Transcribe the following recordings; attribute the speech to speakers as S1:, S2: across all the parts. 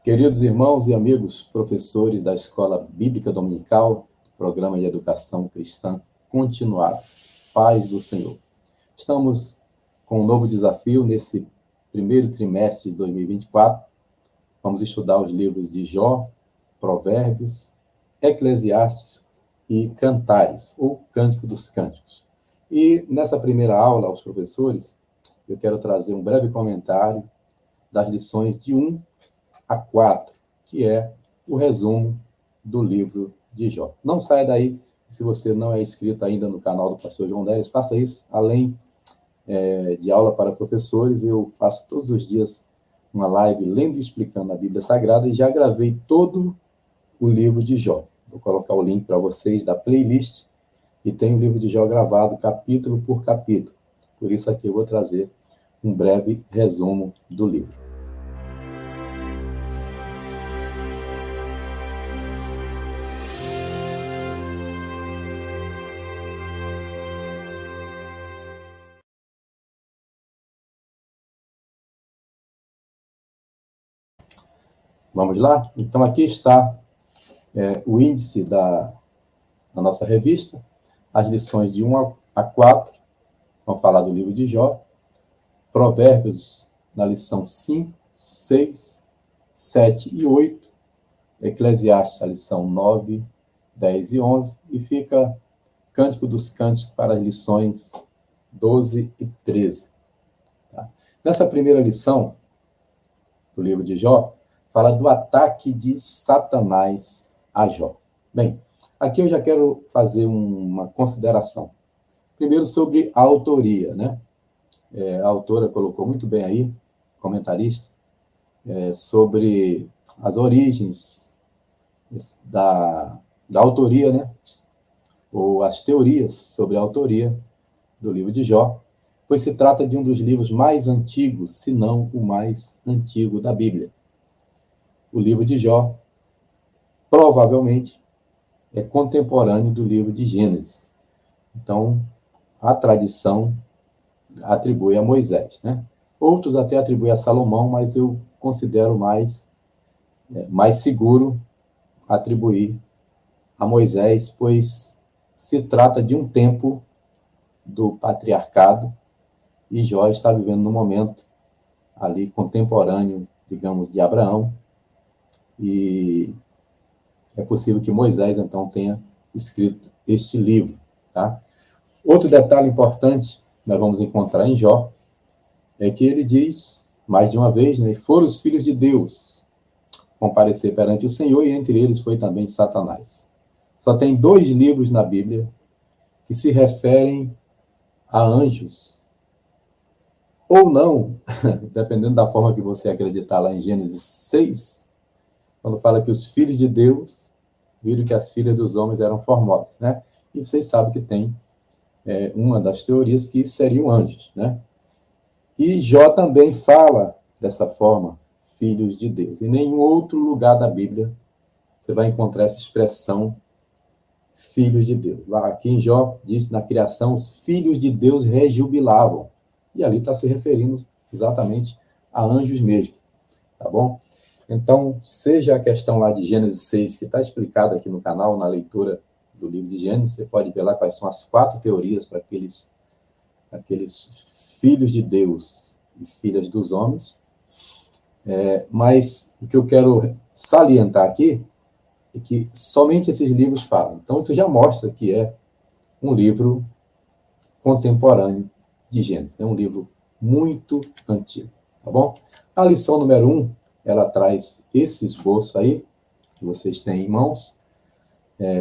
S1: Queridos irmãos e amigos, professores da Escola Bíblica Dominical, Programa de Educação Cristã Continuada, paz do Senhor. Estamos com um novo desafio nesse primeiro trimestre de 2024. Vamos estudar os livros de Jó, Provérbios, Eclesiastes e Cantares, ou Cântico dos Cânticos. E nessa primeira aula aos professores, eu quero trazer um breve comentário das lições de 1 a 4, que é o resumo do livro de Jó. Não saia daí, se você não é inscrito ainda no canal do pastor João Neres, faça isso. Além de aula para professores, eu faço todos os dias uma live lendo e explicando a Bíblia Sagrada e já gravei todo o livro de Jó. Vou colocar o link para vocês da playlist e tem o livro de Jó gravado capítulo por capítulo. Por isso aqui eu vou trazer um breve resumo do livro. Vamos lá? Então, aqui está o índice da nossa revista, as lições de 1 a 4, vão falar do livro de Jó, Provérbios na lição 5, 6, 7 e 8, Eclesiastes, a lição 9, 10 e 11, e fica Cântico dos Cânticos para as lições 12 e 13. Tá? Nessa primeira lição do livro de Jó, fala do ataque de Satanás a Jó. Bem, aqui eu já quero fazer uma consideração. Primeiro sobre a autoria, né? A autora colocou muito bem aí, comentarista, sobre as origens da autoria, né? Ou as teorias sobre a autoria do livro de Jó, pois se trata de um dos livros mais antigos, se não o mais antigo da Bíblia. O livro de Jó, provavelmente, é contemporâneo do livro de Gênesis. Então, a tradição atribui a Moisés, né? Outros até atribuem a Salomão, mas eu considero mais seguro atribuir a Moisés, pois se trata de um tempo do patriarcado e Jó está vivendo no momento ali contemporâneo, digamos, de Abraão, e é possível que Moisés, então, tenha escrito este livro, tá? Outro detalhe importante que nós vamos encontrar em Jó é que ele diz, mais de uma vez, né, foram os filhos de Deus comparecer perante o Senhor, e entre eles foi também Satanás. Só tem 2 livros na Bíblia que se referem a anjos, ou não, dependendo da forma que você acreditar, lá em Gênesis 6, quando fala que os filhos de Deus viram que as filhas dos homens eram formosas, né? E vocês sabem que tem uma das teorias que seriam anjos, né? E Jó também fala dessa forma, filhos de Deus. Em nenhum outro lugar da Bíblia você vai encontrar essa expressão, filhos de Deus. Lá, aqui em Jó, diz, na criação, os filhos de Deus rejubilavam. E ali está se referindo exatamente a anjos mesmo, tá bom? Então, seja a questão lá de Gênesis 6, que está explicada aqui no canal, na leitura do livro de Gênesis, você pode ver lá quais são as 4 teorias para aqueles filhos de Deus e filhas dos homens. Mas o que eu quero salientar aqui é que somente esses livros falam. Então, isso já mostra que é um livro contemporâneo de Gênesis. É um livro muito antigo, tá bom? A lição número 1, ela traz esse esboço aí, que vocês têm em mãos,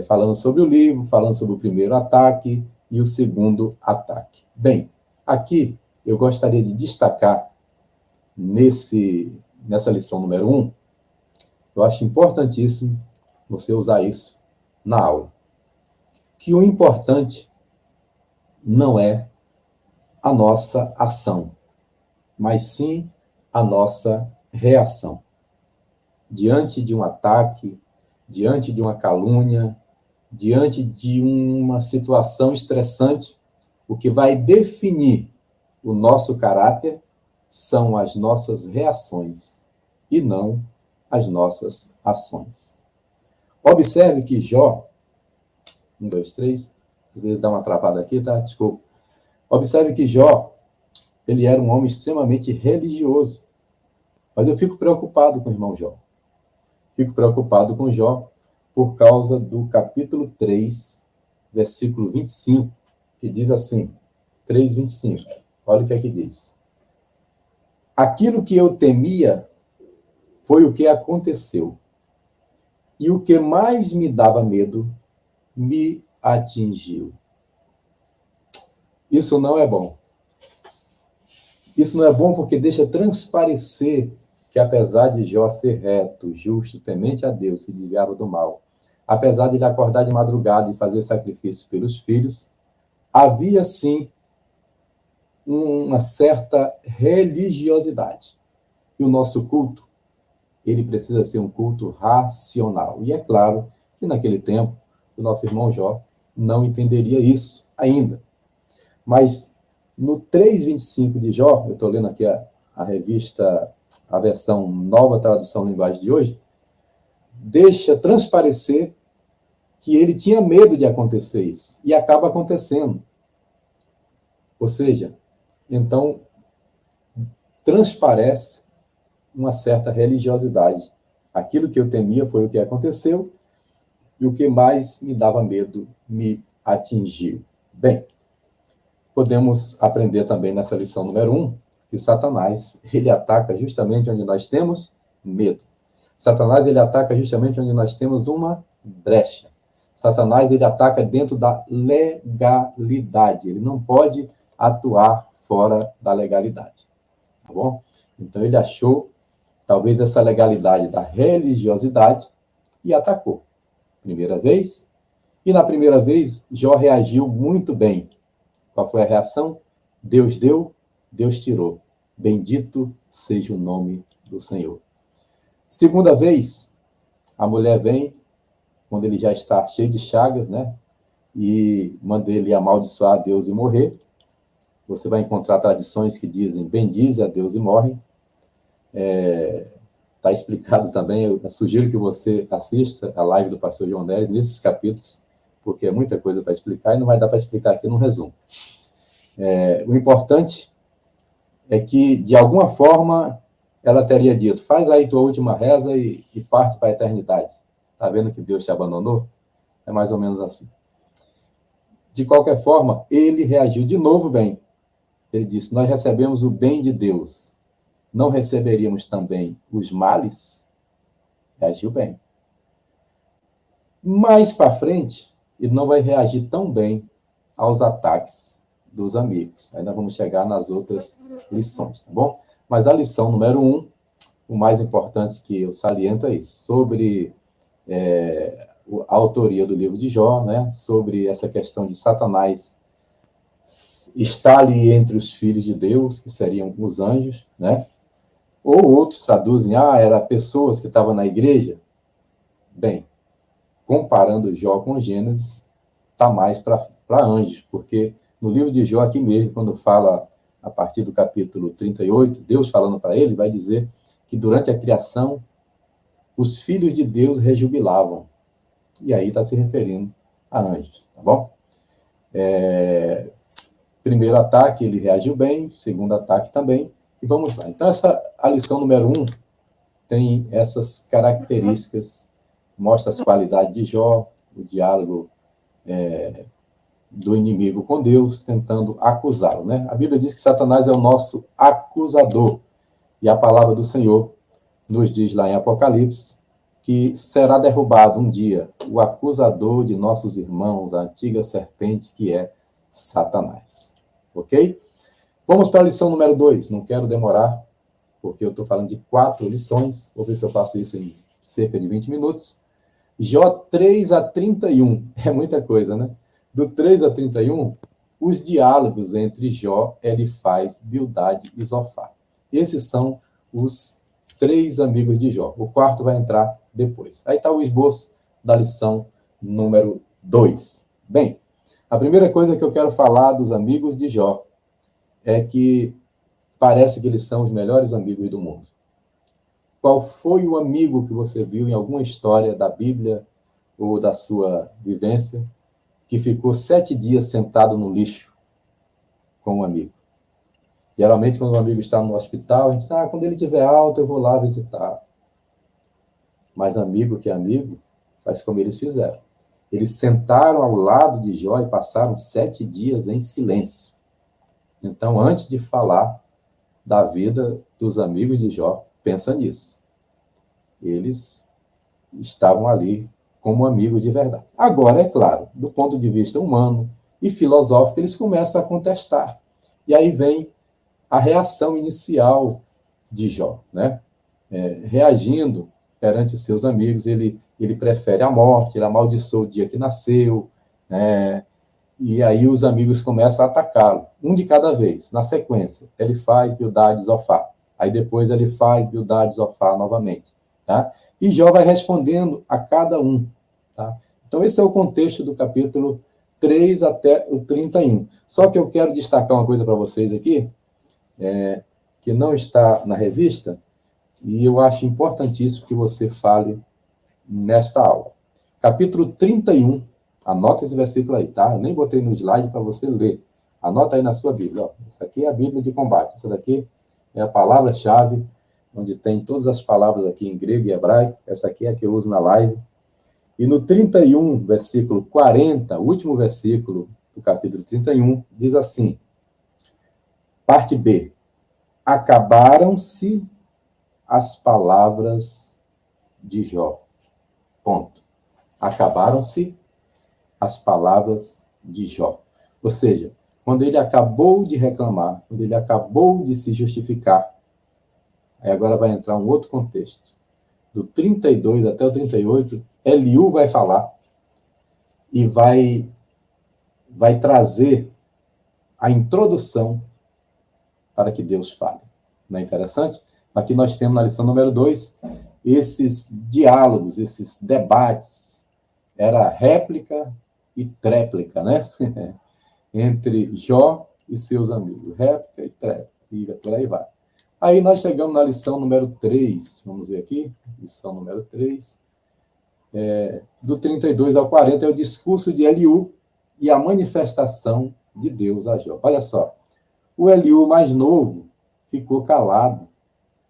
S1: falando sobre o livro, falando sobre o primeiro ataque e o segundo ataque. Bem, aqui eu gostaria de destacar, nessa lição número 1, eu acho importantíssimo você usar isso na aula, que o importante não é a nossa ação, mas sim a nossa reação. Diante de um ataque, diante de uma calúnia, diante de uma situação estressante, o que vai definir o nosso caráter são as nossas reações e não as nossas ações. Observe que Jó, 1, 2, 3, às vezes dá uma travada aqui, tá? Desculpa. Observe que Jó, ele era um homem extremamente religioso. Mas eu fico preocupado com o irmão Jó. Fico preocupado com Jó por causa do capítulo 3, versículo 25, que diz assim, 3:25. Olha o que é que diz. Aquilo que eu temia foi o que aconteceu. E o que mais me dava medo me atingiu. Isso não é bom. Isso não é bom porque deixa transparecer que apesar de Jó ser reto, justo, temente a Deus, se desviava do mal, apesar de ele acordar de madrugada e fazer sacrifício pelos filhos, havia sim uma certa religiosidade. E o nosso culto, ele precisa ser um culto racional. E é claro que naquele tempo, o nosso irmão Jó não entenderia isso ainda. Mas no 3:25 de Jó, eu estou lendo aqui a revista, a versão Nova Tradução Linguagem de hoje, deixa transparecer que ele tinha medo de acontecer isso. E acaba acontecendo. Ou seja, então, transparece uma certa religiosidade. Aquilo que eu temia foi o que aconteceu, e o que mais me dava medo me atingiu. Bem, podemos aprender também nessa lição número 1, que Satanás, ele ataca justamente onde nós temos medo. Satanás, ele ataca justamente onde nós temos uma brecha. Satanás, ele ataca dentro da legalidade. Ele não pode atuar fora da legalidade. Tá bom? Então, ele achou, talvez, essa legalidade da religiosidade e atacou. Primeira vez. E na primeira vez, Jó reagiu muito bem. Qual foi a reação? Deus deu, Deus tirou. Bendito seja o nome do Senhor. Segunda vez, a mulher vem, quando ele já está cheio de chagas, né? E manda ele amaldiçoar a Deus e morrer. Você vai encontrar tradições que dizem, bendize a Deus e morre. Está explicado também, eu sugiro que você assista a live do pastor João Neres nesses capítulos, porque é muita coisa para explicar e não vai dar para explicar aqui no resumo. O importante é que, de alguma forma, ela teria dito, faz aí tua última reza e parte para a eternidade. Está vendo que Deus te abandonou? É mais ou menos assim. De qualquer forma, ele reagiu de novo bem. Ele disse, nós recebemos o bem de Deus. Não receberíamos também os males? Reagiu bem. Mais para frente, ele não vai reagir tão bem aos ataques dos amigos. Ainda vamos chegar nas outras lições, tá bom? Mas a lição número 1, o mais importante que eu saliento é isso, sobre a autoria do livro de Jó, né? Sobre essa questão de Satanás estar ali entre os filhos de Deus, que seriam os anjos, né? Ou outros traduzem, era pessoas que estavam na igreja. Bem, comparando Jó com Gênesis, está mais para anjos, porque no livro de Jó, aqui mesmo, quando fala a partir do capítulo 38, Deus falando para ele, vai dizer que durante a criação, os filhos de Deus rejubilavam. E aí está se referindo a anjos, tá bom? Primeiro ataque, ele reagiu bem, segundo ataque também, e vamos lá. Então, a lição número 1 tem essas características, mostra as qualidades de Jó, o diálogo do inimigo com Deus, tentando acusá-lo, né? A Bíblia diz que Satanás é o nosso acusador, e a palavra do Senhor nos diz lá em Apocalipse que será derrubado um dia o acusador de nossos irmãos, a antiga serpente que é Satanás. Ok? Vamos para a lição número 2. Não quero demorar, porque eu estou falando de 4 lições. Vou ver se eu faço isso em cerca de 20 minutos. Jó 3-31. É muita coisa, né? Do 3-31, os diálogos entre Jó, Elifaz, Bildade e Zofar. Esses são os 3 amigos de Jó. O quarto vai entrar depois. Aí está o esboço da lição número 2. Bem, a primeira coisa que eu quero falar dos amigos de Jó é que parece que eles são os melhores amigos do mundo. Qual foi o amigo que você viu em alguma história da Bíblia ou da sua vivência que ficou 7 dias sentado no lixo com um amigo? Geralmente, quando um amigo está no hospital, a gente diz, quando ele estiver alto, eu vou lá visitar. Mas amigo que é amigo, faz como eles fizeram. Eles sentaram ao lado de Jó e passaram 7 dias em silêncio. Então, antes de falar da vida dos amigos de Jó, pensa nisso. Eles estavam ali como amigos de verdade. Agora, é claro, do ponto de vista humano e filosófico, eles começam a contestar. E aí vem a reação inicial de Jó, né? Reagindo perante os seus amigos, ele prefere a morte, ele amaldiçoa o dia que nasceu, e aí os amigos começam a atacá-lo, um de cada vez, na sequência. Ele faz Bildade e Zofar, aí depois ele faz Bildade e Zofar novamente, tá? E Jó vai respondendo a cada um, tá? Então esse é o contexto do capítulo 3 até o 31. Só que eu quero destacar uma coisa para vocês aqui, que não está na revista, e eu acho importantíssimo que você fale nesta aula. Capítulo 31, anota esse versículo aí, tá? Eu nem botei no slide para você ler. Anota aí na sua Bíblia. Ó. Essa aqui é a Bíblia de combate. Essa daqui é a palavra-chave, onde tem todas as palavras aqui em grego e hebraico. Essa aqui é a que eu uso na live. E no 31, versículo 40, último versículo do capítulo 31, diz assim, parte B, acabaram-se as palavras de Jó. Ponto. Acabaram-se as palavras de Jó. Ou seja, quando ele acabou de reclamar, quando ele acabou de se justificar, aí agora vai entrar um outro contexto. Do 32 até o 38, Eliú vai falar e vai trazer a introdução para que Deus fale. Não é interessante? Aqui nós temos na lição número 2 esses diálogos, esses debates. Era réplica e tréplica, né? Entre Jó e seus amigos. Réplica e tréplica. E por aí vai. Aí nós chegamos na lição número 3. Vamos ver aqui. Lição número 3. Do 32 ao 40 é o discurso de Eliú e a manifestação de Deus a Jó. Olha só. O Eliú mais novo ficou calado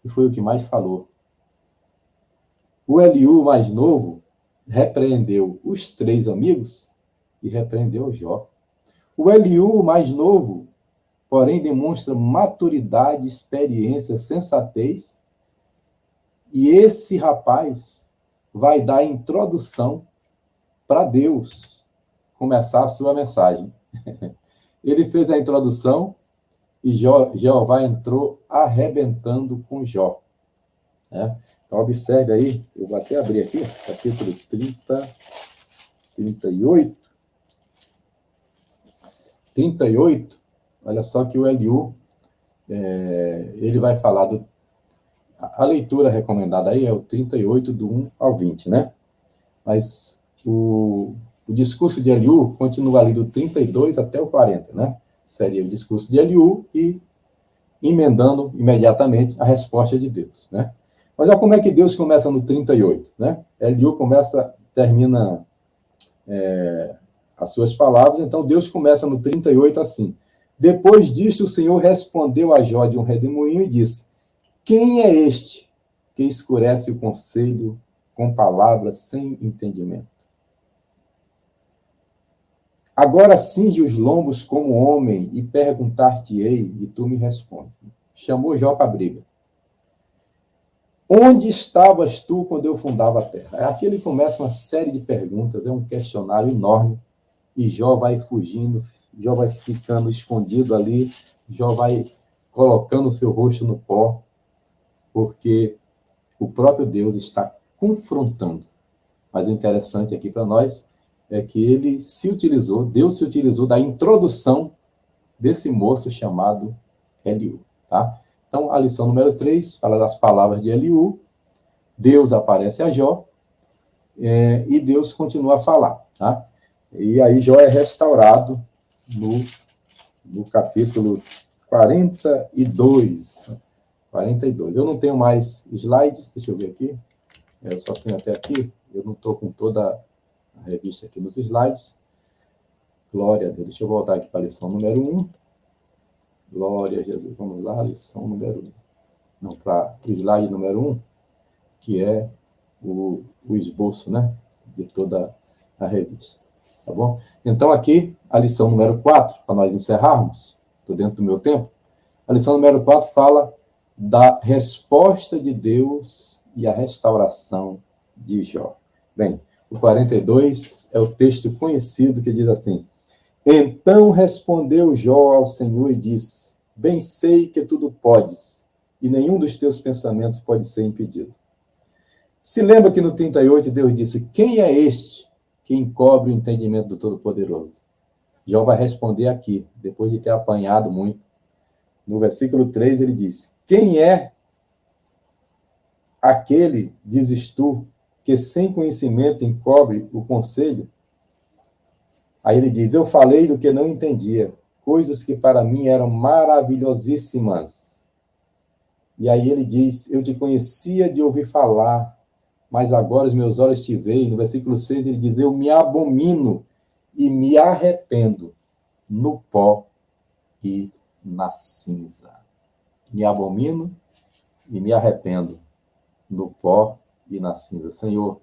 S1: e foi o que mais falou. O Eliú mais novo repreendeu os 3 amigos e repreendeu Jó. O Eliú mais novo, porém, demonstra maturidade, experiência, sensatez, e esse rapaz vai dar a introdução para Deus começar a sua mensagem. Ele fez a introdução e Jeová entrou arrebentando com Jó. Então, observe aí, eu vou até abrir aqui, capítulo 38, olha só que o Eliú, ele vai falar a leitura recomendada aí é o 38, do 1 ao 20, né? Mas o discurso de Eliú continua ali do 32 até o 40, né? Seria o discurso de Eliú e emendando imediatamente a resposta de Deus, né? Mas olha como é que Deus começa no 38, né? Eliú termina as suas palavras, então Deus começa no 38 assim. Depois disto, o Senhor respondeu a Jó de um redemoinho e disse, quem é este que escurece o conselho com palavras sem entendimento? Agora cinge os lombos como homem e perguntar-te-ei, e tu me respondes. Chamou Jó para a briga. Onde estavas tu quando eu fundava a terra? Aqui ele começa uma série de perguntas, é um questionário enorme, e Jó vai fugindo, Jó vai ficando escondido ali, Jó vai colocando o seu rosto no pó, porque o próprio Deus está confrontando. Mas o interessante aqui para nós é que Deus se utilizou da introdução desse moço chamado Eliú, tá? Então, a lição número 3 fala das palavras de Eliú, Deus aparece a Jó, e Deus continua a falar, tá? E aí Jó é restaurado no capítulo 42. 42. Eu não tenho mais slides, deixa eu ver aqui. Eu só tenho até aqui. Eu não estou com toda a revista aqui nos slides. Glória a Deus. Deixa eu voltar aqui para a lição número 1. Glória a Jesus. Vamos lá, lição número 1. Não, para o slide número 1, que é o esboço, né, de toda a revista. Tá bom? Então, aqui, a lição número 4, para nós encerrarmos, estou dentro do meu tempo, a lição número 4 fala da resposta de Deus e a restauração de Jó. Bem, o 42 é o texto conhecido que diz assim: Então respondeu Jó ao Senhor e disse: Bem sei que tudo podes, e nenhum dos teus pensamentos pode ser impedido. Se lembra que no 38 Deus disse: Quem é este que encobre o entendimento do Todo-Poderoso? Jó vai responder aqui, depois de ter apanhado muito. No versículo 3 ele diz: Quem é aquele, dizes tu, que sem conhecimento encobre o conselho? Aí ele diz: Eu falei do que não entendia, coisas que para mim eram maravilhosíssimas. E aí ele diz: Eu te conhecia de ouvir falar, mas agora os meus olhos te veem. No versículo 6 ele diz: Eu me abomino e me arrependo no pó e na cinza. Me abomino e me arrependo no pó e na cinza. Senhor,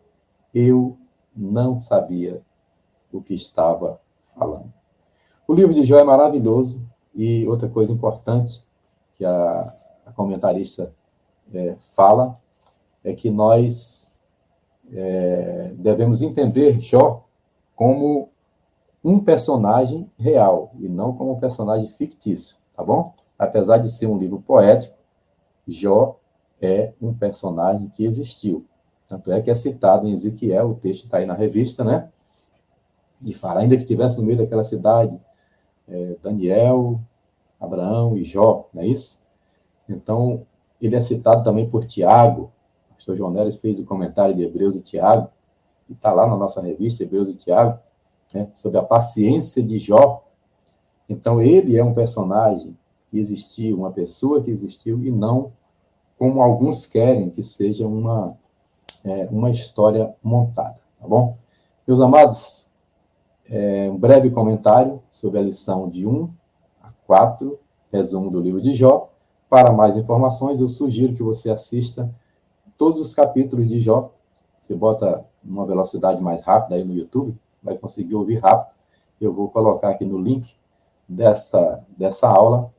S1: eu não sabia o que estava falando. O livro de Jó é maravilhoso, e outra coisa importante que a comentarista fala é que nós devemos entender Jó como um personagem real e não como um personagem fictício, tá bom? Apesar de ser um livro poético, Jó é um personagem que existiu. Tanto é que é citado em Ezequiel, o texto está aí na revista, né? E fala, ainda que estivesse no meio daquela cidade, Daniel, Abraão e Jó, não é isso? Então, ele é citado também por Tiago. O pastor João Neres fez o comentário de Hebreus e Tiago, e está lá na nossa revista, Hebreus e Tiago, né, sobre a paciência de Jó. Então, ele é um personagem que existiu, uma pessoa que existiu, e não como alguns querem que seja uma história montada, tá bom? Meus amados, um breve comentário sobre a lição de 1 a 4, resumo do livro de Jó. Para mais informações, eu sugiro que você assista todos os capítulos de Jó. Você bota numa velocidade mais rápida aí no YouTube, vai conseguir ouvir rápido. Eu vou colocar aqui no link dessa aula,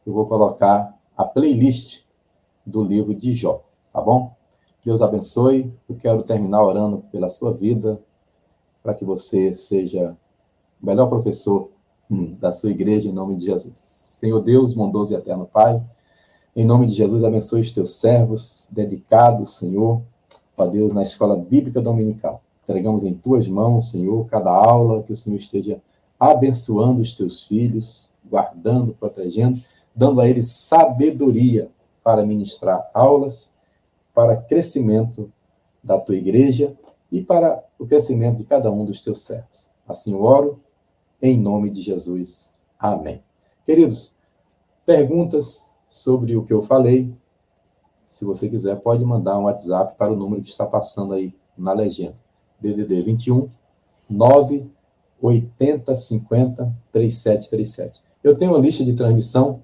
S1: eu vou colocar a playlist do livro de Jó, tá bom? Deus abençoe. Eu quero terminar orando pela sua vida, para que você seja o melhor professor da sua igreja, em nome de Jesus. Senhor Deus, bondoso e eterno Pai, em nome de Jesus, abençoe os teus servos, dedicados, Senhor, ó Deus, na escola bíblica dominical. Entregamos em tuas mãos, Senhor, cada aula, que o Senhor esteja abençoando os teus filhos, guardando, protegendo, dando a eles sabedoria para ministrar aulas, para crescimento da tua igreja e para o crescimento de cada um dos teus servos. Assim eu oro, em nome de Jesus. Amém. Queridos, perguntas sobre o que eu falei, se você quiser, pode mandar um WhatsApp para o número que está passando aí na legenda. DDD 21 980 50 3737. Eu tenho uma lista de transmissão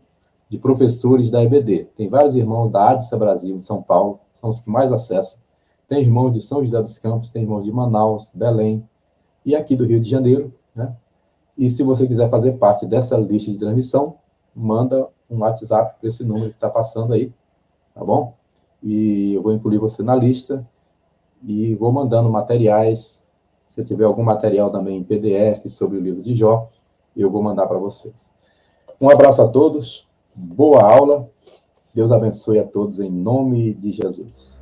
S1: de professores da EBD. Tem vários irmãos da ADSA Brasil, em São Paulo, são os que mais acessam. Tem irmãos de São José dos Campos, tem irmãos de Manaus, Belém e aqui do Rio de Janeiro, né? E se você quiser fazer parte dessa lista de transmissão, manda um WhatsApp para esse número que está passando aí, tá bom? E eu vou incluir você na lista e vou mandando materiais. Se tiver algum material também em PDF sobre o livro de Jó, eu vou mandar para vocês. Um abraço a todos, boa aula, Deus abençoe a todos em nome de Jesus.